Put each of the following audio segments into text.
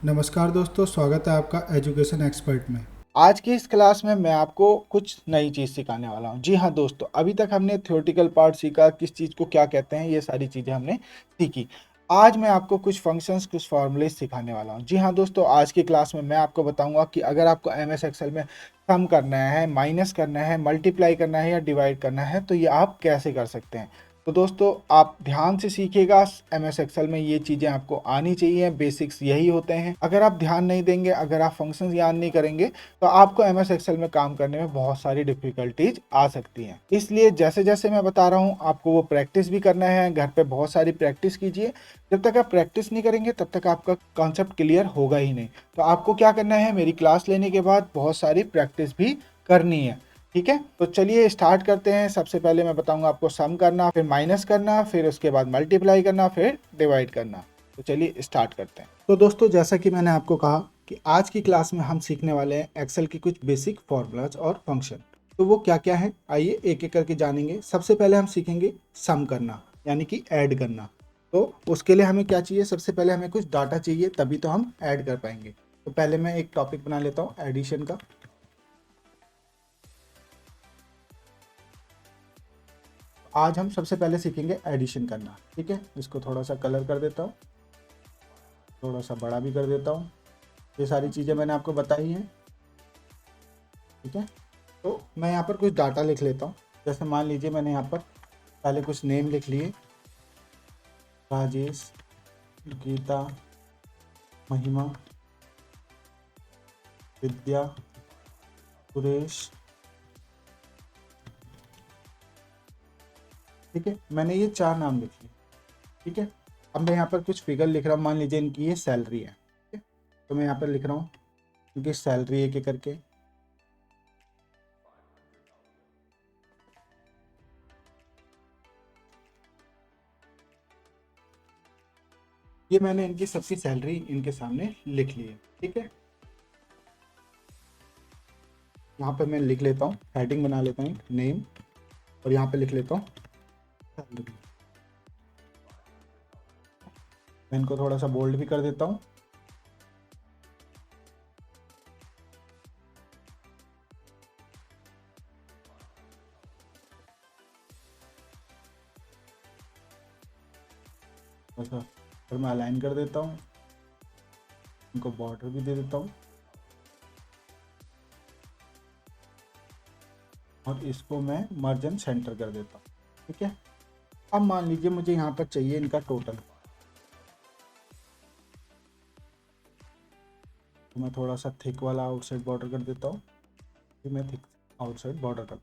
नमस्कार दोस्तों, स्वागत है आपका एजुकेशन एक्सपर्ट में। आज की इस क्लास में मैं आपको कुछ नई चीज़ सिखाने वाला हूँ। जी हाँ दोस्तों, अभी तक हमने थ्योरेटिकल पार्ट सीखा, किस चीज़ को क्या कहते हैं, ये सारी चीज़ें हमने सीखी। आज मैं आपको कुछ फंक्शंस, कुछ फॉर्मूले सिखाने वाला हूँ। जी हाँ दोस्तों, आज की क्लास में मैं आपको बताऊंगा कि अगर आपको एमएस एक्सेल में सम करना है, माइनस करना है, मल्टीप्लाई करना है या डिवाइड करना है, तो ये आप कैसे कर सकते हैं। तो दोस्तों आप ध्यान से सीखिएगा। एमएस एक्सेल में ये चीज़ें आपको आनी चाहिए, बेसिक्स यही होते हैं। अगर आप ध्यान नहीं देंगे, अगर आप फंक्शंस याद नहीं करेंगे, तो आपको एमएस एक्सेल में काम करने में बहुत सारी डिफिकल्टीज आ सकती हैं। इसलिए जैसे जैसे मैं बता रहा हूँ आपको वो प्रैक्टिस भी करना है। घर पे बहुत सारी प्रैक्टिस कीजिए। जब तक आप प्रैक्टिस नहीं करेंगे तब तक आपका कॉन्सेप्ट क्लियर होगा ही नहीं। तो आपको क्या करना है, मेरी क्लास लेने के बाद बहुत सारी प्रैक्टिस भी करनी है। ठीक है, तो चलिए स्टार्ट करते हैं। सबसे पहले मैं बताऊंगा आपको सम करना, फिर माइनस करना, फिर उसके बाद मल्टीप्लाई करना, फिर डिवाइड करना। तो चलिए स्टार्ट करते हैं। तो दोस्तों, जैसा कि मैंने आपको कहा कि आज की क्लास में हम सीखने वाले हैं एक्सेल की कुछ बेसिक फॉर्मूलाज और फंक्शन। तो वो क्या क्या है, आइए एक एक करके जानेंगे। सबसे पहले हम सीखेंगे सम करना, यानी कि ऐड करना। तो उसके लिए हमें क्या चाहिए, सबसे पहले हमें कुछ डाटा चाहिए, तभी तो हम ऐड कर पाएंगे। तो पहले मैं एक टॉपिक बना लेता हूँ एडिशन का। आज हम सबसे पहले सीखेंगे एडिशन करना। ठीक है, इसको थोड़ा सा कलर कर देता हूँ, थोड़ा सा बड़ा भी कर देता हूँ। ये सारी चीज़ें मैंने आपको बताई हैं। ठीक है, तो मैं यहाँ पर कुछ डाटा लिख लेता हूँ। जैसे मान लीजिए मैंने यहाँ पर पहले कुछ नेम लिख लिए, राजेश, गीता, महिमा, विद्या, सुरेश। ठीक है, मैंने ये 4 नाम लिख लिए। ठीक है, अब मैं यहाँ पर कुछ फिगर लिख रहा हूँ। मान लीजिए इनकी ये सैलरी है। ठीक है, तो मैं यहाँ पर लिख रहा हूँ इनकी सैलरी एक एक करके। ये मैंने इनकी सबकी सैलरी इनके सामने लिख ली है। ठीक है, यहाँ पे मैं लिख लेता हूँ, हेडिंग बना लेता हूँ नेम, और यहाँ पे लिख लेता हूँ सैलरी। मैं इनको थोड़ा सा बोल्ड भी कर देता हूँ। ऐसा फिर मैं अलाइन कर देता हूँ, इनको बॉर्डर भी दे देता हूँ, और इसको मैं मर्जन सेंटर कर देता हूँ। ठीक है, अब मान लीजिए मुझे यहाँ पर चाहिए इनका टोटल, तो मैं थोड़ा सा थिक वाला आउटसाइड बॉर्डर कर देता हूँ। फिर मैं थिक आउटसाइड बॉर्डर कर,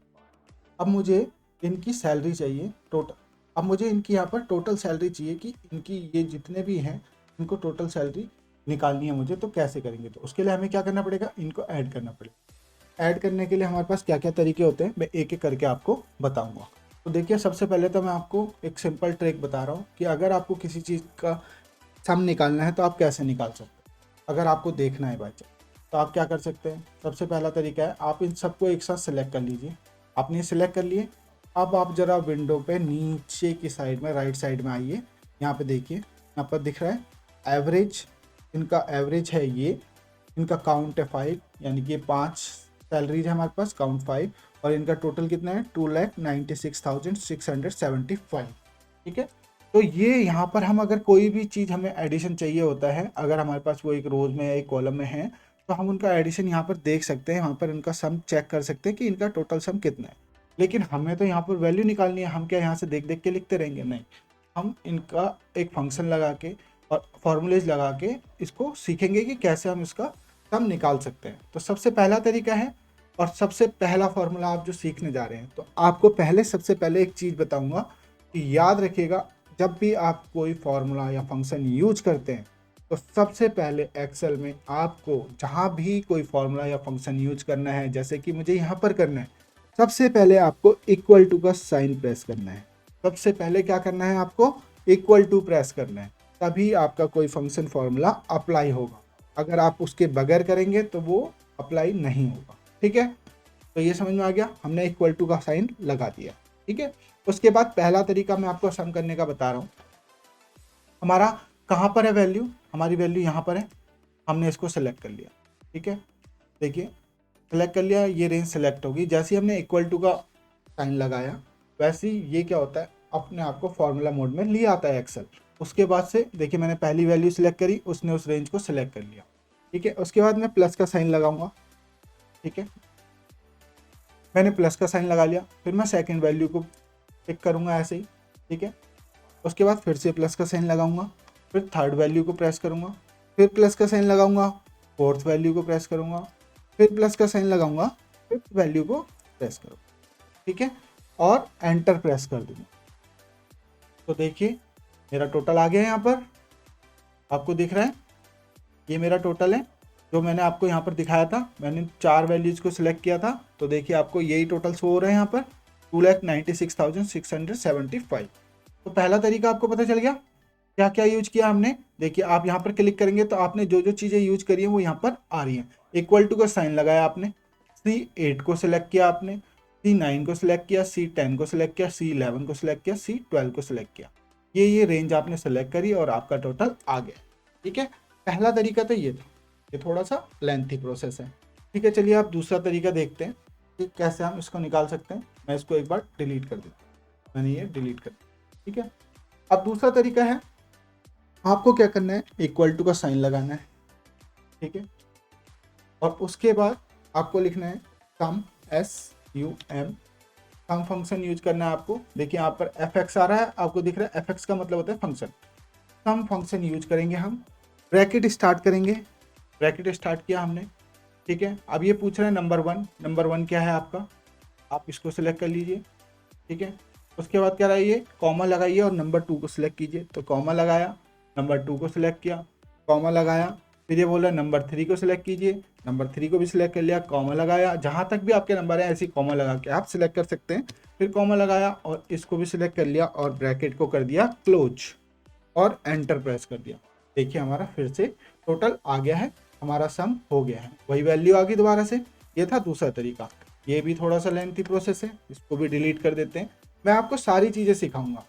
अब मुझे इनकी सैलरी चाहिए टोटल। अब मुझे इनकी यहाँ पर टोटल सैलरी चाहिए कि इनकी ये जितने भी हैं इनको टोटल सैलरी निकालनी है मुझे। तो कैसे करेंगे, तो उसके लिए हमें क्या करना पड़ेगा, इनको ऐड करना पड़ेगा। ऐड करने के लिए हमारे पास क्या क्या तरीके होते हैं, मैं एक एक करके आपको बताऊंगा। तो देखिए, सबसे पहले तो मैं आपको एक सिंपल ट्रिक बता रहा हूँ कि अगर आपको किसी चीज़ का सम निकालना है तो आप कैसे निकाल सकते हैं। अगर आपको देखना है बाई चांस, तो आप क्या कर सकते हैं, सबसे पहला तरीका है आप इन सबको एक साथ सेलेक्ट कर लीजिए। आपने सेलेक्ट कर लिए, अब आप जरा विंडो पे नीचे की साइड में, राइट साइड में आइए। यहाँ पे देखिए, यहाँ पर दिख रहा है एवरेज। इनका एवरेज है ये, इनका काउंट है 5, यानी कि 5 सैलरीज है हमारे पास, काउंट 5। और इनका टोटल कितना है, 2,96,675। ठीक है, तो ये यहाँ पर हम अगर कोई भी चीज़ हमें एडिशन चाहिए होता है, अगर हमारे पास वो एक रोज में या एक कॉलम में है, तो हम उनका एडिशन यहाँ पर देख सकते हैं, वहाँ पर इनका सम चेक कर सकते हैं कि इनका टोटल सम कितना है। लेकिन हमें तो यहाँ पर वैल्यू निकालनी है, हम क्या यहाँ से देख देख के लिखते रहेंगे, नहीं। हम इनका एक फंक्शन लगा के और फॉर्मूलेज लगा के इसको सीखेंगे कि कैसे हम इसका सम निकाल सकते हैं। तो सबसे पहला तरीका है और सबसे पहला फॉर्मूला आप जो सीखने जा रहे हैं, तो आपको पहले सबसे पहले एक चीज़ बताऊंगा कि याद रखिएगा, जब भी आप कोई फॉर्मूला या फंक्शन यूज करते हैं, तो सबसे पहले एक्सेल में आपको जहाँ भी कोई फॉर्मूला या फंक्शन यूज करना है, जैसे कि मुझे यहाँ पर करना है, सबसे पहले आपको इक्वल टू का साइन प्रेस करना है। सबसे पहले क्या करना है, आपको इक्वल टू प्रेस करना है, तभी आपका कोई फंक्शन फॉर्मूला अप्लाई होगा। अगर आप उसके बगैर करेंगे तो वो अप्लाई नहीं होगा। ठीक है, तो ये समझ में आ गया, हमने इक्वल टू का साइन लगा दिया। ठीक है, उसके बाद पहला तरीका मैं आपको सम करने का बता रहा हूँ। हमारा कहाँ पर है वैल्यू, हमारी वैल्यू यहाँ पर है। हमने इसको सेलेक्ट कर लिया, ठीक है। देखिए सेलेक्ट कर लिया, ये रेंज सेलेक्ट होगी। जैसे ही हमने इक्वल टू का साइन लगाया वैसे ही ये क्या होता है, अपने आप को फॉर्मूला मोड में ले आता है एक्सेल। उसके बाद से देखिए मैंने पहली वैल्यू सिलेक्ट करी, उसने उस रेंज को सिलेक्ट कर लिया, ठीक है। उसके बाद मैं प्लस का साइन लगाऊंगा, ठीक है। मैंने प्लस का साइन लगा लिया, फिर मैं सेकंड वैल्यू को पिक करूंगा ऐसे ही, ठीक है। उसके बाद फिर से प्लस का साइन लगाऊंगा, फिर थर्ड वैल्यू को प्रेस करूंगा, फिर प्लस का साइन लगाऊंगा, फोर्थ वैल्यू को प्रेस करूंगा, फिर प्लस का साइन लगाऊंगा, फिफ्थ वैल्यू को प्रेस करूंगा, ठीक है। और एंटर प्रेस कर दूंगा। तो देखिए मेरा टोटल आ गया है, यहाँ पर आपको दिख रहा है, ये मेरा टोटल है जो मैंने आपको यहाँ पर दिखाया था। मैंने 4 वैल्यूज को सिलेक्ट किया था, तो देखिए आपको यही टोटल शो हो रहे हैं यहाँ पर 2,96,675। तो पहला तरीका आपको पता चल गया क्या क्या यूज किया हमने। देखिए आप यहाँ पर क्लिक करेंगे तो आपने जो जो चीज़ें यूज करी हैं वो यहाँ पर आ रही हैं। इक्वल टू का साइन लगाया आपने, C8 को सिलेक्ट किया आपने, C9 को सिलेक्ट किया, C10 को सिलेक्ट किया, C11 को सिलेक्ट किया, C12 को सिलेक्ट किया। ये रेंज आपने सेलेक्ट करी और आपका टोटल आ गया, ठीक है। पहला तरीका तो ये था, ये थोड़ा सा लेंथी प्रोसेस है, ठीक है। चलिए आप दूसरा तरीका देखते हैं कि कैसे हम इसको निकाल सकते हैं। मैं इसको एक बार डिलीट कर देता हूँ, मैंने ये डिलीट कर दिया, ठीक है। अब दूसरा तरीका है, आपको क्या करना है, इक्वल टू का साइन लगाना है, ठीक है। और उसके बाद आपको लिखना है सम, SUM, सम फंक्शन यूज करना है आपको। देखिए यहाँ पर fx आ रहा है, आपको दिख रहा है fx का मतलब होता है फंक्शन। सम फंक्शन यूज करेंगे हम, ब्रैकेट स्टार्ट करेंगे, ब्रैकेट स्टार्ट किया हमने, ठीक है। अब ये पूछ रहा है नंबर 1, नंबर 1 क्या है आपका, आप इसको सिलेक्ट कर लीजिए, ठीक है। उसके बाद क्या रहा है, ये कॉमा लगाइए और नंबर 2 को सिलेक्ट कीजिए, तो कॉमा लगाया, नंबर 2 को सिलेक्ट किया, कॉमा लगाया, फिर ये बोला नंबर 3 को सिलेक्ट कीजिए, नंबर 3 को भी सिलेक्ट कर लिया, कॉमा लगाया। जहाँ तक भी आपके नंबर है ऐसे कॉमा लगा के आप सिलेक्ट कर सकते हैं। फिर कॉमा लगाया और इसको भी सिलेक्ट कर लिया और ब्रैकेट को कर दिया क्लोज और एंटर प्रेस कर दिया। देखिए हमारा फिर से टोटल आ गया है, हमारा सम हो गया है, वही वैल्यू आ गई दोबारा से। ये था दूसरा तरीका, ये भी थोड़ा सा लेंथी प्रोसेस है, इसको भी डिलीट कर देते हैं। मैं आपको सारी चीज़ें सिखाऊंगा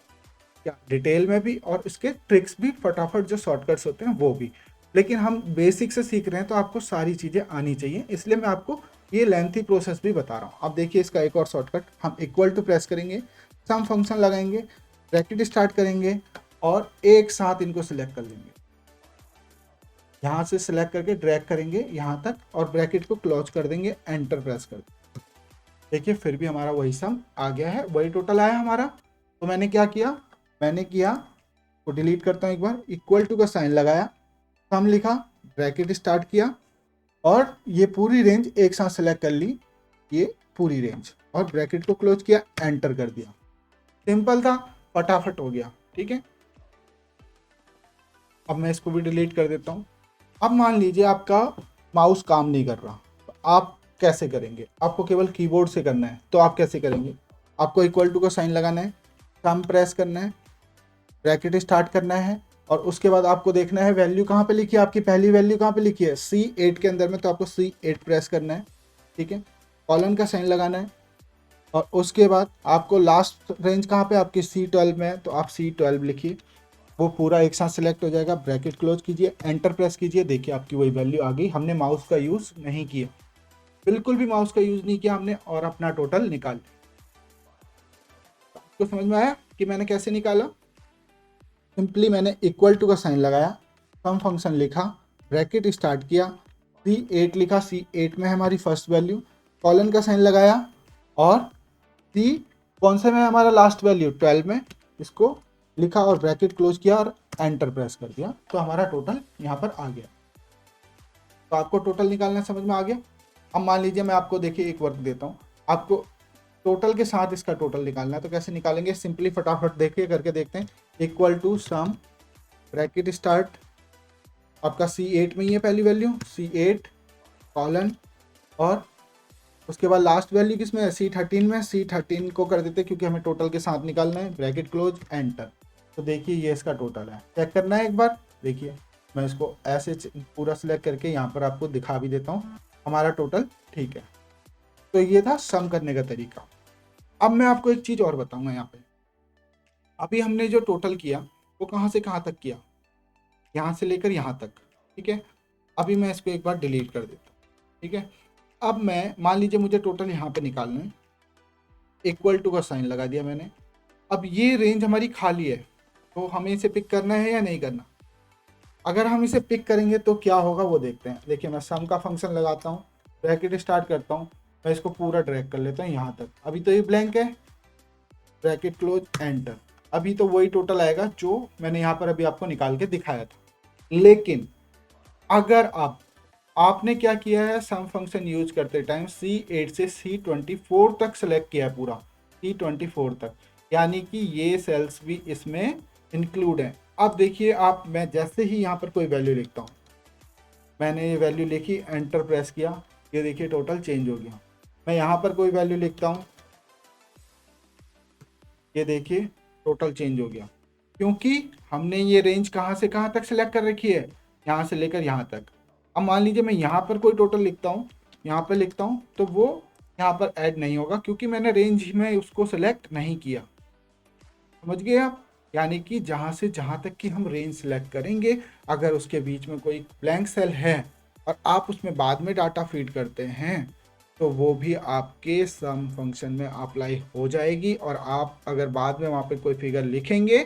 क्या डिटेल में भी, और इसके ट्रिक्स भी, फटाफट जो शॉर्टकट्स होते हैं वो भी। लेकिन हम बेसिक से सीख रहे हैं तो आपको सारी चीज़ें आनी चाहिए, इसलिए मैं आपको ये लेंथी प्रोसेस भी बता रहा हूँ। अब देखिए इसका एक और शॉर्टकट, हम इक्वल टू प्रेस करेंगे, सम फंक्शन लगाएंगे, ब्रैकेट स्टार्ट करेंगे और एक साथ इनको सिलेक्ट कर लेंगे। यहाँ से सिलेक्ट करके ड्रैग करेंगे यहाँ तक और ब्रैकेट को क्लोज कर देंगे, एंटर प्रेस कर देंगे। देखिए फिर भी हमारा वही सम आ गया है, वही टोटल आया हमारा। तो मैंने क्या किया, मैंने किया को डिलीट करता हूँ एक बार, इक्वल टू का साइन लगाया, सम लिखा, ब्रैकेट स्टार्ट किया और ये पूरी रेंज एक साथ सेलेक्ट कर ली, ये पूरी रेंज, और ब्रैकेट को क्लोज किया, एंटर कर दिया। सिंपल था, फटाफट हो गया, ठीक है। अब मैं इसको भी डिलीट कर देता हूँ। अब मान लीजिए आपका माउस काम नहीं कर रहा, तो आप कैसे करेंगे, आपको केवल कीबोर्ड से करना है, तो आप कैसे करेंगे, आपको इक्वल टू का साइन लगाना है, सम प्रेस करना है, ब्रैकेट स्टार्ट करना है और उसके बाद आपको देखना है वैल्यू कहाँ पे लिखी है, आपकी पहली वैल्यू कहाँ पे लिखी है, C8 के अंदर में, तो आपको C8 प्रेस करना है, ठीक है। कॉलन का साइन लगाना है और उसके बाद आपको लास्ट रेंज कहाँ पे, आपकी C12 में है, तो आप C12 लिखिए, वो पूरा एक साथ सिलेक्ट हो जाएगा, ब्रैकेट क्लोज कीजिए, एंटर प्रेस कीजिए। देखिए आपकी वही वैल्यू आ गई, हमने माउस का यूज़ नहीं किया, बिल्कुल भी माउस का यूज़ नहीं किया हमने, और अपना टोटल निकाल लिया। आपको समझ में आया कि मैंने कैसे निकाला। सिंपली मैंने इक्वल टू का साइन लगाया, सम फंक्शन लिखा, ब्रैकेट स्टार्ट किया, C8 लिखा, C8 में है हमारी फर्स्ट वैल्यू, कॉलन का साइन लगाया और C कौन से में हमारा लास्ट वैल्यू 12 में, इसको लिखा और ब्रैकेट क्लोज किया और एंटर प्रेस कर दिया, तो हमारा टोटल यहाँ पर आ गया। तो आपको टोटल निकालना समझ में आ गया। अब मान लीजिए मैं आपको देखिए एक वर्क देता हूँ, आपको टोटल के साथ इसका टोटल निकालना है, तो कैसे निकालेंगे, सिंपली फटाफट देखिए करके देखते हैं। Equal to sum, bracket start, आपका C8 में ही है पहली वैल्यू, C8 कॉलन और उसके बाद लास्ट वैल्यू किस में है, C13 में, C13 को कर देते क्योंकि हमें टोटल के साथ निकालना है, ब्रैकेट क्लोज, एंटर। तो देखिए ये इसका टोटल है, चेक करना है एक बार। देखिए मैं इसको ऐसे पूरा सिलेक्ट करके यहाँ पर आपको दिखा भी देता हूँ, हमारा टोटल ठीक है। तो ये था सम करने का तरीका। अब मैं आपको एक चीज़ और बताऊंगा यहाँ पे, अभी हमने जो टोटल किया वो कहाँ से कहाँ तक किया, यहाँ से लेकर यहाँ तक, ठीक है। अभी मैं इसको एक बार डिलीट कर देता हूँ। ठीक है, अब मैं मान लीजिए मुझे टोटल यहाँ पे निकालना है, इक्वल टू का साइन लगा दिया मैंने। अब ये रेंज हमारी खाली है, तो हमें इसे पिक करना है या नहीं करना। अगर हम इसे पिक करेंगे तो क्या होगा वो देखते हैं। देखिए मैं सम का फंक्शन लगाता हूँ, ब्रैकेट स्टार्ट करता हूँ, मैं इसको पूरा ड्रैग कर लेता हूँ यहाँ तक। अभी तो ये ब्लैंक है, ब्रैकेट क्लोज, एंटर। अभी तो वही टोटल आएगा जो मैंने यहाँ पर अभी आपको निकाल के दिखाया था। लेकिन अगर आपने क्या किया है, सम फंक्शन यूज करते टाइम C8 से C24 तक सेलेक्ट किया है, पूरा C24 तक, यानी कि ये सेल्स भी इसमें इंक्लूड है। अब देखिए आप, मैं जैसे ही यहाँ पर कोई वैल्यू लिखता हूँ, मैंने ये वैल्यू लिखी, एंटर प्रेस किया, ये देखिए टोटल चेंज हो गया। मैं यहाँ पर कोई वैल्यू लिखता हूँ, ये देखिए टोटल चेंज हो गया, क्योंकि हमने ये रेंज कहाँ से कहाँ तक सेलेक्ट कर रखी है, यहाँ से लेकर यहाँ तक। अब मान लीजिए मैं यहाँ पर कोई टोटल लिखता हूँ, यहाँ पर लिखता हूँ, तो वो यहाँ पर ऐड नहीं होगा, क्योंकि मैंने रेंज में उसको सेलेक्ट नहीं किया। समझ गए आप? यानी कि जहाँ से जहाँ तक कि हम रेंज सेलेक्ट करेंगे, अगर उसके बीच में कोई ब्लैंक सेल है और आप उसमें बाद में डाटा फीड करते हैं, तो वो भी आपके सम फंक्शन में अप्लाई हो जाएगी। और आप अगर बाद में वहाँ पे कोई फिगर लिखेंगे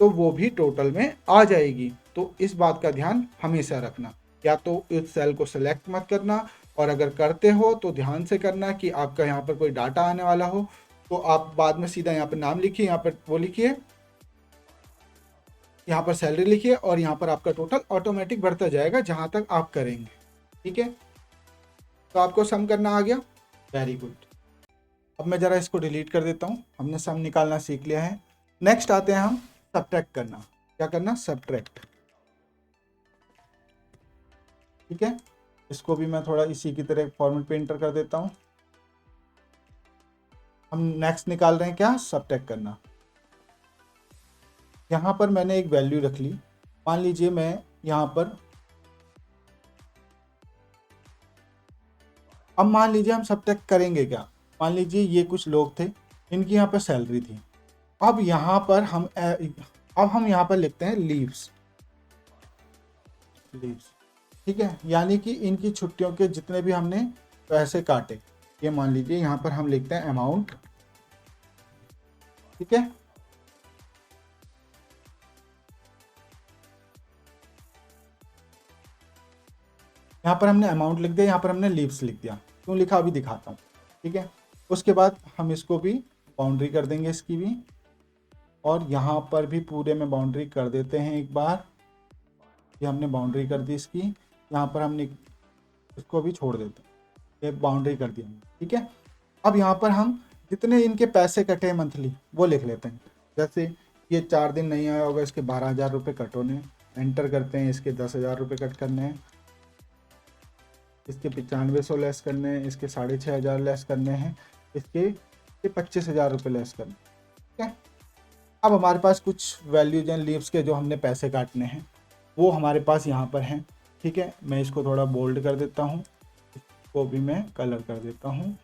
तो वो भी टोटल में आ जाएगी। तो इस बात का ध्यान हमेशा रखना, या तो इस सेल को सेलेक्ट मत करना, और अगर करते हो तो ध्यान से करना कि आपका यहाँ पर कोई डाटा आने वाला हो तो आप बाद में सीधा यहाँ पर नाम लिखिए, यहाँ पर वो लिखिए, यहाँ पर सैलरी लिखिए, और यहाँ पर आपका टोटल ऑटोमेटिक बढ़ता जाएगा जहाँ तक आप करेंगे। ठीक है, तो आपको सम करना आ गया, वेरी गुड। अब मैं ज़रा इसको डिलीट कर देता हूँ, हमने सम निकालना सीख लिया है। नेक्स्ट आते हैं हम सब्ट्रैक्ट करना। क्या करना? सब्ट्रैक्ट। ठीक है, इसको भी मैं थोड़ा इसी की तरह फॉर्मेट पे एंटर कर देता हूँ। हम नेक्स्ट निकाल रहे हैं क्या? सब्ट्रैक्ट करना। यहाँ पर मैंने एक वैल्यू रख ली, मान लीजिए मैं यहाँ पर, अब मान लीजिए हम सब्ट्रैक्ट करेंगे क्या, मान लीजिए ये कुछ लोग थे, इनकी यहाँ पर सैलरी थी। अब यहाँ पर हम यहाँ पर लिखते हैं लीव्स। ठीक है, यानी कि इनकी छुट्टियों के जितने भी हमने पैसे काटे, ये मान लीजिए यहाँ पर हम लिखते हैं अमाउंट। ठीक है, यहाँ पर हमने अमाउंट लिख दिया, यहाँ पर हमने लीव्स लिख दिया। क्यों लिखा अभी दिखाता हूँ। ठीक है, उसके बाद हम इसको भी बाउंड्री कर देंगे, इसकी भी, और यहाँ पर भी पूरे में बाउंड्री कर देते हैं एक बार। ये हमने बाउंड्री कर दी इसकी, यहाँ पर हमने इसको भी छोड़ देते हैं, ये बाउंड्री कर दी हमने। ठीक है, अब यहाँ पर हम जितने इनके पैसे कटे मंथली वो लिख लेते हैं। जैसे ये 4 दिन नहीं आया होगा, इसके 12,000 रुपये कट होने, एंटर करते हैं, इसके 10,000 रुपये कट करने हैं, इसके 9500 लेस करने हैं, इसके 6,500 लेस करने हैं, इसके 25,000 रुपये लेस करने। ठीक है, अब हमारे पास कुछ वैल्यूज एंड लीव्स के जो हमने पैसे काटने हैं वो हमारे पास यहाँ पर हैं। ठीक है, मैं इसको थोड़ा बोल्ड कर देता हूँ, इसको भी मैं कलर कर देता हूँ,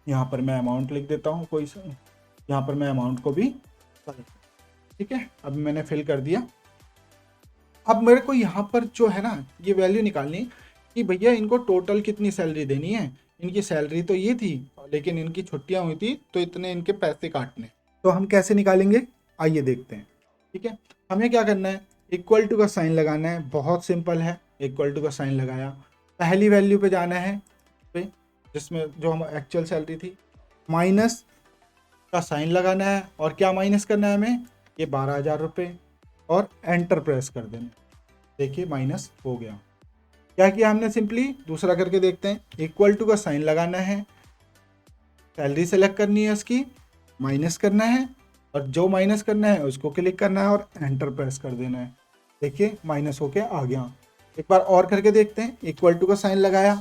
यहाँ पर मैं अमाउंट लिख देता हूँ कोई सा, यहाँ पर मैं अमाउंट को भी कलर। ठीक है, अब मैंने फिल कर दिया। अब मेरे को यहाँ पर जो है ना ये वैल्यू निकालनी कि भैया इनको टोटल कितनी सैलरी देनी है। इनकी सैलरी तो ये थी, लेकिन इनकी छुट्टियां हुई थी तो इतने इनके पैसे काटने। तो हम कैसे निकालेंगे, आइए देखते हैं। ठीक है, हमें क्या करना है, इक्वल टू का साइन लगाना है, बहुत सिंपल है। इक्वल टू का साइन लगाया, पहली वैल्यू पे जाना है पे, जिसमें जो हम एक्चुअल सैलरी थी, माइनस का साइन लगाना है, और क्या माइनस करना है हमें, ये 12,000 रुपये, और एंटर प्रेस कर देना। देखिए माइनस हो गया। क्या किया हमने, सिंपली दूसरा करके देखते हैं। इक्वल टू का साइन लगाना है, सैलरी सेलेक्ट करनी है, उसकी माइनस करना है, और जो माइनस करना है उसको क्लिक करना है और एंटर प्रेस कर देना है। देखिए माइनस होके आ गया। एक बार और करके देखते हैं। इक्वल टू का साइन लगाया,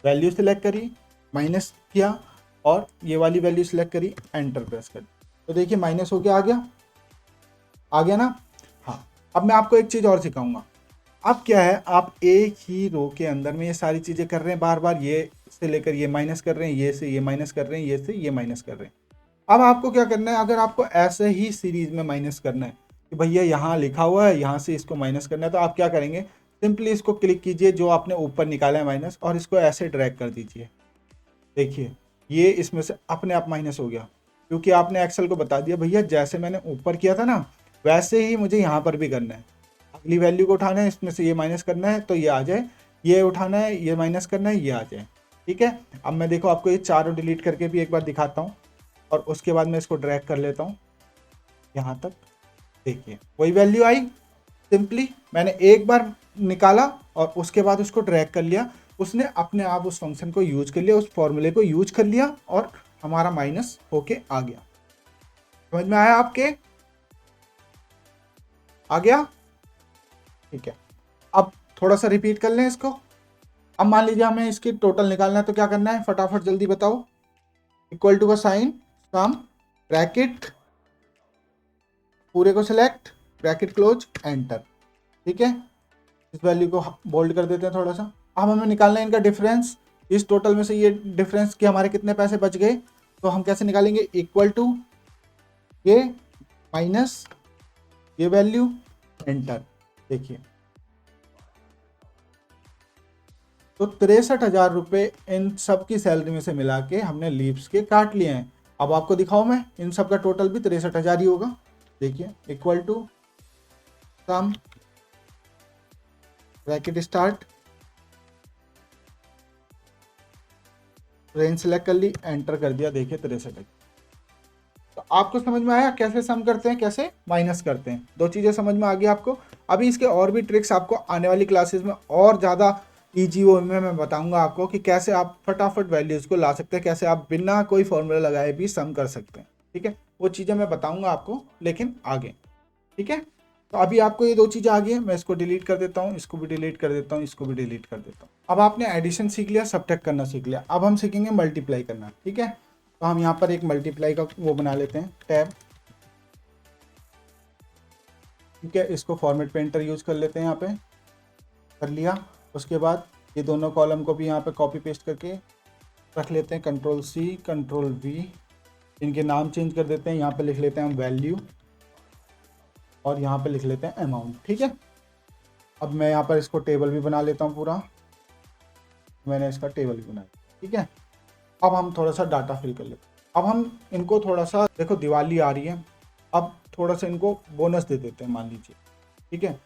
वैल्यू सेलेक्ट करी, माइनस किया, और ये वाली वैल्यू सेलेक्ट करी, एंटर प्रेस कर, तो देखिए माइनस होके आ गया ना। हाँ, अब मैं आपको एक चीज़ और सिखाऊंगा। अब क्या है, आप एक ही रो के अंदर में ये सारी चीज़ें कर रहे हैं, बार बार ये से लेकर ये माइनस कर रहे हैं, ये से ये माइनस कर रहे हैं, ये से ये माइनस कर रहे हैं। अब आपको क्या करना है, अगर आपको ऐसे ही सीरीज में माइनस करना है कि भैया यहाँ लिखा हुआ है, यहाँ से इसको माइनस करना है, तो आप क्या करेंगे, सिंपली इसको क्लिक कीजिए जो आपने ऊपर निकाला है माइनस, और इसको ऐसे ड्रैग कर दीजिए। देखिए ये इसमें से अपने आप माइनस हो गया, क्योंकि आपने एक्सेल को बता दिया भैया जैसे मैंने ऊपर किया था ना वैसे ही मुझे यहाँ पर भी करना है। अगली वैल्यू को उठाना है, इसमें से ये माइनस करना है तो ये आ जाए, ये उठाना है ये माइनस करना है ये आ जाए। ठीक है, अब मैं देखो आपको ये चारों डिलीट करके भी एक बार दिखाता हूँ, और उसके बाद मैं इसको ड्रैग कर लेता हूँ यहाँ तक। देखिए वही वैल्यू आई, सिंपली मैंने एक बार निकाला और उसके बाद उसको ड्रैग कर लिया, उसने अपने आप उस फंक्शन को यूज कर लिया, उस फॉर्मूले को यूज कर लिया और हमारा माइनस होके आ गया। समझ में आया आपके? आ गया? ठीक है, अब थोड़ा सा रिपीट कर लें इसको। अब मान लीजिए हमें इसकी टोटल निकालना है तो क्या करना है, फटाफट जल्दी बताओ। इक्वल टू का साइन, सम, ब्रैकेट, पूरे को सिलेक्ट, ब्रैकेट क्लोज, एंटर। ठीक है, इस वैल्यू को बोल्ड कर देते हैं थोड़ा सा। अब हमें निकालना है इनका डिफरेंस, इस टोटल में से ये डिफरेंस के हमारे कितने पैसे बच गए, तो हम कैसे निकालेंगे, इक्वल टू ये माइनस ये वैल्यू, एंटर। देखिए तो 63,000 रुपये इन सब की सैलरी में से मिला के हमने लीव्स के काट लिए हैं। अब आपको दिखाऊं मैं, इन सब का टोटल भी 63,000 ही होगा। देखिए equal to sum, bracket start, range select कर ली, एंटर कर दिया, देखिए 63। तो आपको समझ में आया कैसे सम करते हैं कैसे माइनस करते हैं, दो चीज़ें समझ में आ गई आपको। अभी इसके और भी ट्रिक्स आपको आने वाली क्लासेस में और ज़्यादा ईजी वे में मैं बताऊंगा आपको कि कैसे आप फटाफट वैल्यूज़ को ला सकते हैं, कैसे आप बिना कोई फॉर्मूला लगाए भी सम कर सकते हैं। ठीक है, वो चीज़ें मैं बताऊंगा आपको लेकिन आगे। ठीक है, तो अभी आपको ये दो चीज़ें आ गई हैं, मैं इसको डिलीट कर देता हूँ, इसको भी डिलीट कर देता हूँ, इसको भी डिलीट कर देता हूँ। अब आपने एडिशन सीख लिया, सब्ट्रैक्ट करना सीख लिया, अब हम सीखेंगे मल्टीप्लाई करना। ठीक है, तो हम यहाँ पर एक मल्टीप्लाई का वो बना लेते हैं टैब। ठीक है, इसको फॉर्मेट पेंटर यूज कर लेते हैं, यहाँ पे कर लिया। उसके बाद ये दोनों कॉलम को भी यहाँ पे कॉपी पेस्ट करके रख लेते हैं, कंट्रोल सी कंट्रोल वी, इनके नाम चेंज कर देते हैं, यहाँ पे लिख लेते हैं हम वैल्यू और यहाँ पे लिख लेते हैं अमाउंट। ठीक है, अब मैं यहाँ पर इसको टेबल भी बना लेता हूँ पूरा, मैंने इसका टेबल भी बनाया। ठीक है, अब हम थोड़ा सा डाटा फिल कर लेते हैं। अब हम इनको थोड़ा सा, देखो दिवाली आ रही है, अब थोड़ा सा इनको बोनस दे देते हैं मान लीजिए। ठीक है,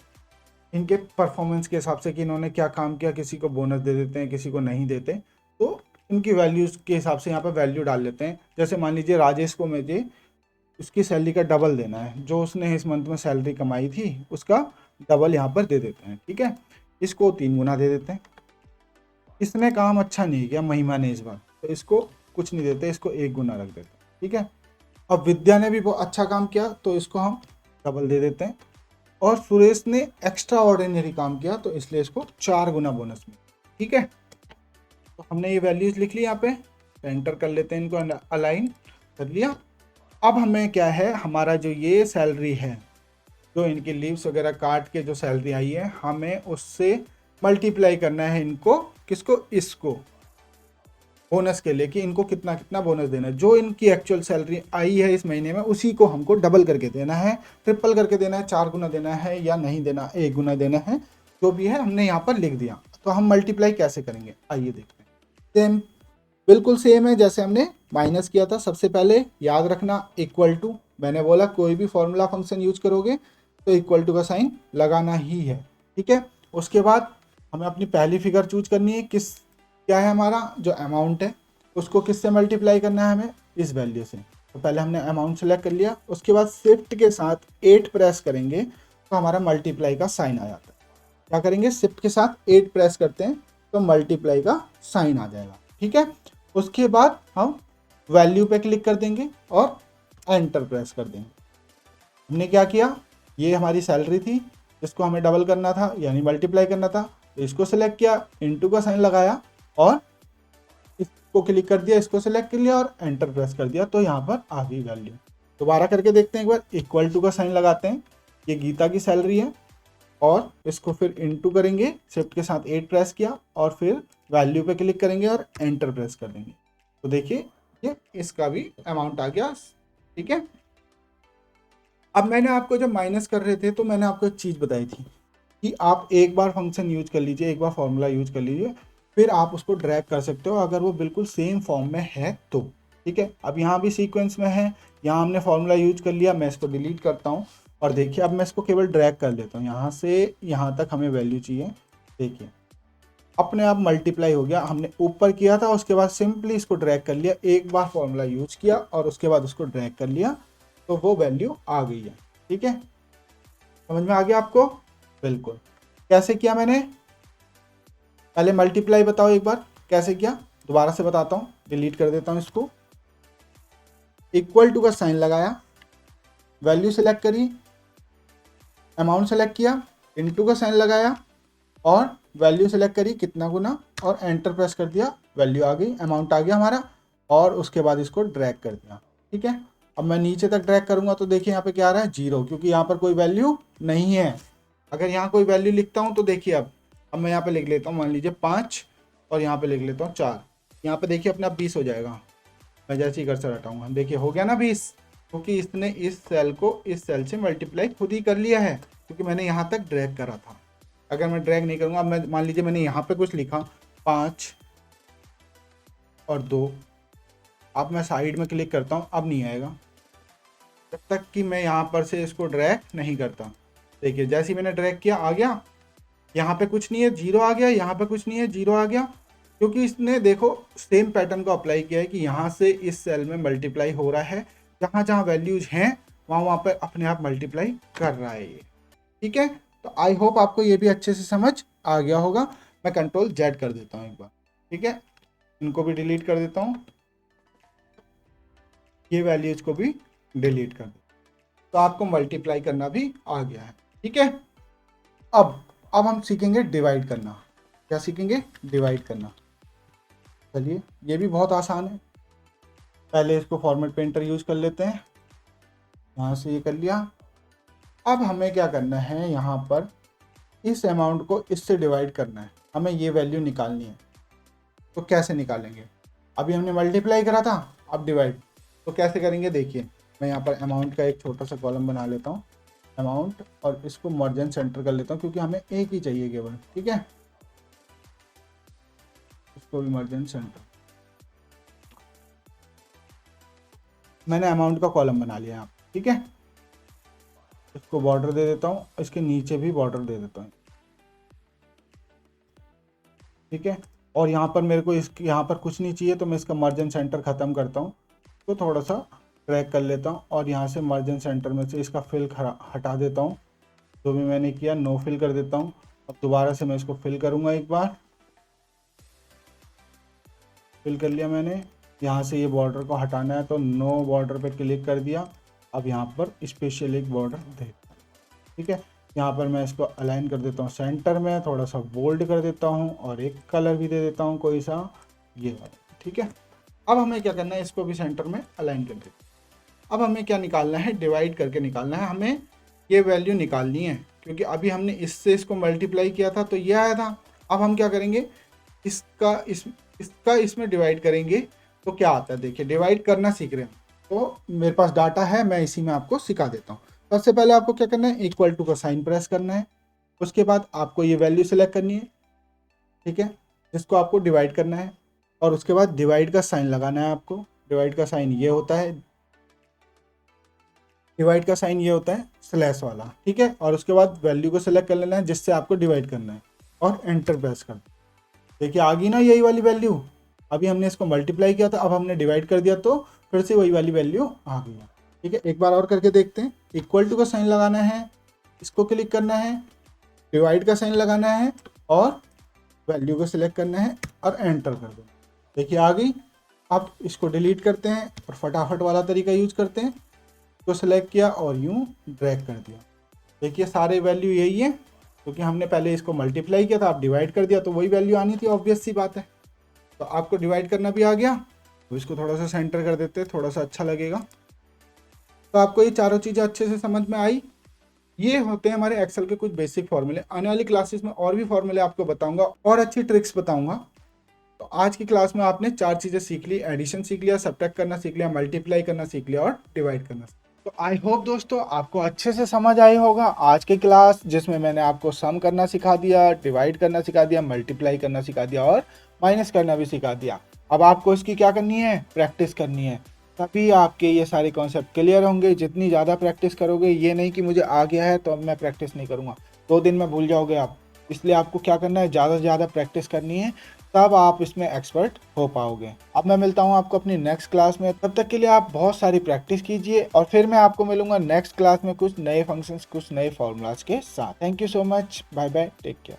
इनके परफॉर्मेंस के हिसाब से कि इन्होंने क्या काम किया, किसी को बोनस दे देते हैं किसी को नहीं देते, तो इनकी वैल्यूज़ के हिसाब से यहाँ पर वैल्यू डाल लेते हैं। जैसे मान लीजिए राजेश को मुझे उसकी सैलरी का डबल देना है, जो उसने इस मंथ में सैलरी कमाई थी उसका डबल यहाँ पर दे देते हैं। ठीक है, इसको 3 गुना दे देते हैं। इसने काम अच्छा नहीं किया महिमा ने इस बार, तो इसको कुछ नहीं देते, इसको 1 गुना रख देते हैं। ठीक है, अब विद्या ने भी बहुत अच्छा काम किया तो इसको हम डबल दे देते हैं, और सुरेश ने एक्स्ट्रा ऑर्डिनरी काम किया तो इसलिए इसको 4 गुना बोनस मिला। ठीक है, तो हमने ये वैल्यूज लिख ली यहाँ पे, एंटर कर लेते हैं, इनको अलाइन कर लिया। अब हमें क्या है, हमारा जो ये सैलरी है, जो इनकी लीव्स वगैरह काट के जो सैलरी आई है, हमें उससे मल्टीप्लाई करना है इनको, किसको, इसको बोनस के लिए, कि इनको कितना कितना बोनस देना है। जो इनकी एक्चुअल सैलरी आई है इस महीने में उसी को हमको डबल करके देना है, ट्रिपल करके देना है, 4 गुना देना है या नहीं देना, 1 गुना देना है, जो भी है हमने यहाँ पर लिख दिया। तो हम मल्टीप्लाई कैसे करेंगे आइए देखते हैं। सेम, बिल्कुल सेम है जैसे हमने माइनस किया था। सबसे पहले याद रखना इक्वल टू, मैंने बोला कोई भी फॉर्मूला फंक्शन यूज करोगे तो इक्वल टू का साइन लगाना ही है। ठीक है, उसके बाद हमें अपनी पहली फिगर चूज करनी है, किस क्या है हमारा जो अमाउंट है उसको किससे मल्टीप्लाई करना है, हमें इस वैल्यू से। तो पहले हमने अमाउंट सेलेक्ट कर लिया, उसके बाद शिफ्ट के साथ 8 प्रेस करेंगे तो हमारा मल्टीप्लाई का साइन आ जाता है। क्या करेंगे, शिफ्ट के साथ 8 प्रेस करते हैं तो मल्टीप्लाई का साइन आ जाएगा। ठीक है, उसके बाद हम वैल्यू पे क्लिक कर देंगे और एंटर प्रेस कर देंगे। हमने क्या किया, ये हमारी सैलरी थी जिसको हमें डबल करना था यानी मल्टीप्लाई करना था, तो इसको सेलेक्ट किया, इनटू का साइन लगाया और इसको क्लिक कर दिया, इसको सेलेक्ट कर लिया और एंटर प्रेस कर दिया, तो यहाँ पर आ गई वैल्यू। दोबारा करके देखते हैं एक बार, इक्वल टू का साइन लगाते हैं, ये गीता की सैलरी है, और इसको फिर इनटू करेंगे, शिफ्ट के साथ 8 प्रेस किया और फिर वैल्यू पे क्लिक करेंगे और एंटर प्रेस कर देंगे, तो देखिए ये इसका भी अमाउंट आ गया। ठीक है, अब मैंने आपको जब माइनस कर रहे थे तो मैंने आपको एक चीज़ बताई थी, कि आप एक बार फंक्शन यूज कर लीजिए, एक बार फॉर्मूला यूज कर लीजिए, फिर आप उसको ड्रैग कर सकते हो अगर वो बिल्कुल सेम फॉर्म में है तो। ठीक है, अब यहाँ भी सीक्वेंस में है, यहाँ हमने फॉर्मूला यूज कर लिया, मैं इसको डिलीट करता हूँ और देखिए अब मैं इसको केवल ड्रैग कर लेता हूँ, यहाँ से यहाँ तक हमें वैल्यू चाहिए। देखिए अपने आप मल्टीप्लाई हो गया, हमने ऊपर किया था उसके बाद सिंपली इसको ड्रैग कर लिया, एक बार फॉर्मूला यूज किया और उसके बाद उसको ड्रैग कर लिया तो वो वैल्यू आ गई है। ठीक है, समझ में आ गया आपको? बिल्कुल। कैसे किया मैंने, पहले मल्टीप्लाई बताओ एक बार कैसे किया, दोबारा से बताता हूँ, डिलीट कर देता हूँ इसको। इक्वल टू का साइन लगाया, वैल्यू सेलेक्ट करी, अमाउंट सेलेक्ट किया, इनटू का साइन लगाया और वैल्यू सेलेक्ट करी कितना गुना और एंटर प्रेस कर दिया, वैल्यू आ गई, अमाउंट आ गया हमारा, और उसके बाद इसको ड्रैग कर दिया। ठीक है, अब मैं नीचे तक ड्रैग करूंगा तो देखिए यहाँ पे क्या आ रहा है, 0, क्योंकि यहाँ पर कोई वैल्यू नहीं है। अगर यहाँ कोई वैल्यू लिखता हूँ तो देखिए अब मैं यहाँ पे लिख लेता हूँ, मान लीजिए 5 और यहाँ पे लिख लेता हूँ 4, यहाँ पे देखिए अपने आप 20 हो जाएगा। मैं जैसे ही कर्सर हटाऊंगा देखिए हो गया ना 20, क्योंकि इसने इस सेल को इस सेल से मल्टीप्लाई खुद ही कर लिया है, क्योंकि मैंने यहाँ तक ड्रैग करा था। अगर मैं ड्रैग नहीं करूँगा, अब मैं मान लीजिए मैंने यहाँ पे कुछ लिखा 5 और 2, अब मैं साइड में क्लिक करता हूँ, अब नहीं आएगा जब तक कि मैं यहाँ पर से इसको ड्रैग नहीं करता। देखिए जैसे ही मैंने ड्रैग किया आ गया, यहाँ पे कुछ नहीं है 0 आ गया, यहाँ पे कुछ नहीं है 0 आ गया, क्योंकि इसने देखो सेम पैटर्न को अप्लाई किया है कि यहाँ से इस सेल में मल्टीप्लाई हो रहा है, जहाँ जहाँ वैल्यूज हैं वहाँ पर अपने आप मल्टीप्लाई कर रहा है ये। ठीक है, तो आई होप आपको ये भी अच्छे से समझ आ गया होगा। मैं कंट्रोल जेड कर देता हूँ एक बार। ठीक है, इनको भी डिलीट कर देता हूँ, ये वैल्यूज को भी डिलीट कर देता हूँ, तो आपको मल्टीप्लाई करना भी आ गया है। ठीक है, अब हम सीखेंगे डिवाइड करना। क्या सीखेंगे? डिवाइड करना। चलिए ये भी बहुत आसान है, पहले इसको फॉर्मेट पेंटर यूज कर लेते हैं, यहाँ से ये कर लिया। अब हमें क्या करना है, यहाँ पर इस अमाउंट को इससे डिवाइड करना है, हमें ये वैल्यू निकालनी है। तो कैसे निकालेंगे, अभी हमने मल्टीप्लाई करा था, अब डिवाइड, तो कैसे करेंगे देखिए। मैं यहाँ पर अमाउंट का एक छोटा सा कॉलम बना लेता हूँ, अमाउंट, और इसको मर्जन सेंटर कर लेता हूँ क्योंकि हमें एक ही चाहिए केवल। ठीक है, इसको भी मर्जन सेंटर, मैंने अमाउंट का कॉलम बना लिया यहाँ। ठीक है, इसको बॉर्डर दे देता हूँ, इसके नीचे भी बॉर्डर दे देता हूँ। ठीक है, और यहाँ पर मेरे को यहाँ पर कुछ नहीं चाहिए, तो मैं इसका मर्जन सेंटर ख़त्म करता हूँ, तो थोड़ा सा ड्रैग कर लेता हूँ और यहाँ से मर्जन सेंटर में से इसका फिल हटा देता हूँ, जो भी मैंने किया नो फिल कर देता हूँ। अब दोबारा से मैं इसको फिल करूँगा, एक बार फिल कर लिया मैंने। यहाँ से ये बॉर्डर को हटाना है तो नो बॉर्डर पे क्लिक कर दिया, अब यहाँ पर स्पेशल एक बॉर्डर दे। ठीक है, यहाँ पर मैं इसको अलाइन कर देता हूँ सेंटर में, थोड़ा सा बोल्ड कर देता हूँ और एक कलर भी दे देता हूँ कोई सा, ये वाला। ठीक है, अब हमें क्या करना है, इसको भी सेंटर में अलाइन कर देते हैं। अब हमें क्या निकालना है, डिवाइड करके निकालना है, हमें ये वैल्यू निकालनी है, क्योंकि अभी हमने इससे इसको मल्टीप्लाई किया था तो ये आया था। अब हम क्या करेंगे, इसका इसमें डिवाइड करेंगे तो क्या आता है, देखिए डिवाइड करना सीख रहे हैं, तो मेरे पास डाटा है, मैं इसी में आपको सिखा देता हूँ। सबसे पहले आपको क्या करना है, इक्वल टू का साइन प्रेस करना है, उसके बाद आपको ये वैल्यू सेलेक्ट करनी है। ठीक है, जिसको आपको डिवाइड करना है, और उसके बाद डिवाइड का साइन लगाना है आपको। डिवाइड का साइन ये होता है, डिवाइड का साइन ये होता है स्लैश वाला। ठीक है, और उसके बाद वैल्यू को सेलेक्ट कर लेना है जिससे आपको डिवाइड करना है, और एंटर प्रेस कर दो। देखिए आ गई ना यही वाली वैल्यू, अभी हमने इसको मल्टीप्लाई किया था, अब हमने डिवाइड कर दिया तो फिर से वही वाली वैल्यू आ गई है। ठीक है, एक बार और करके देखते हैं। इक्वल टू का साइन लगाना है, इसको क्लिक करना है, डिवाइड का साइन लगाना है और वैल्यू को सिलेक्ट करना है और एंटर कर दो। देखिए आ गई। अब इसको डिलीट करते हैं और फटाफट वाला तरीका यूज करते हैं, इसको सिलेक्ट किया और यूँ ड्रैग कर दिया। देखिए सारे वैल्यू यही है, क्योंकि हमने पहले इसको मल्टीप्लाई किया था, अब डिवाइड कर दिया तो वही वैल्यू आनी थी, ऑब्वियस सी बात है। तो आपको डिवाइड करना भी आ गया, तो इसको थोड़ा सा सेंटर कर देते हैं, थोड़ा सा अच्छा लगेगा। तो आपको ये चारों चीज़ें अच्छे से समझ में आई। ये होते हैं हमारे एक्सेल के कुछ बेसिक फॉर्मूले। आने वाली क्लासेस में और भी फॉर्मूले आपको बताऊंगा और अच्छी ट्रिक्स बताऊंगा। तो आज की क्लास में आपने 4 चीज़ें सीख ली, एडिशन सीख लिया, सब्ट्रैक्ट करना सीख लिया, मल्टीप्लाई करना सीख लिया और डिवाइड करना। तो आई होप दोस्तों आपको अच्छे से समझ आई होगा आज की क्लास, जिसमें मैंने आपको सम करना सिखा दिया, डिवाइड करना सिखा दिया, मल्टीप्लाई करना सिखा दिया और माइनस करना भी सिखा दिया। अब आपको इसकी क्या करनी है, प्रैक्टिस करनी है, तभी आपके ये सारे कॉन्सेप्ट क्लियर होंगे। जितनी ज़्यादा प्रैक्टिस करोगे, ये नहीं कि मुझे आ गया है तो अब मैं प्रैक्टिस नहीं करूँगा, 2 दिन में भूल जाओगे आप। इसलिए आपको क्या करना है, ज़्यादा से ज़्यादा प्रैक्टिस करनी है, तब आप इसमें एक्सपर्ट हो पाओगे। अब मैं मिलता हूँ आपको अपनी नेक्स्ट क्लास में, तब तक के लिए आप बहुत सारी प्रैक्टिस कीजिए और फिर मैं आपको मिलूंगा नेक्स्ट क्लास में कुछ नए फंक्शंस, कुछ नए फॉर्मूलाज के साथ। Thank you so much, bye bye, take care.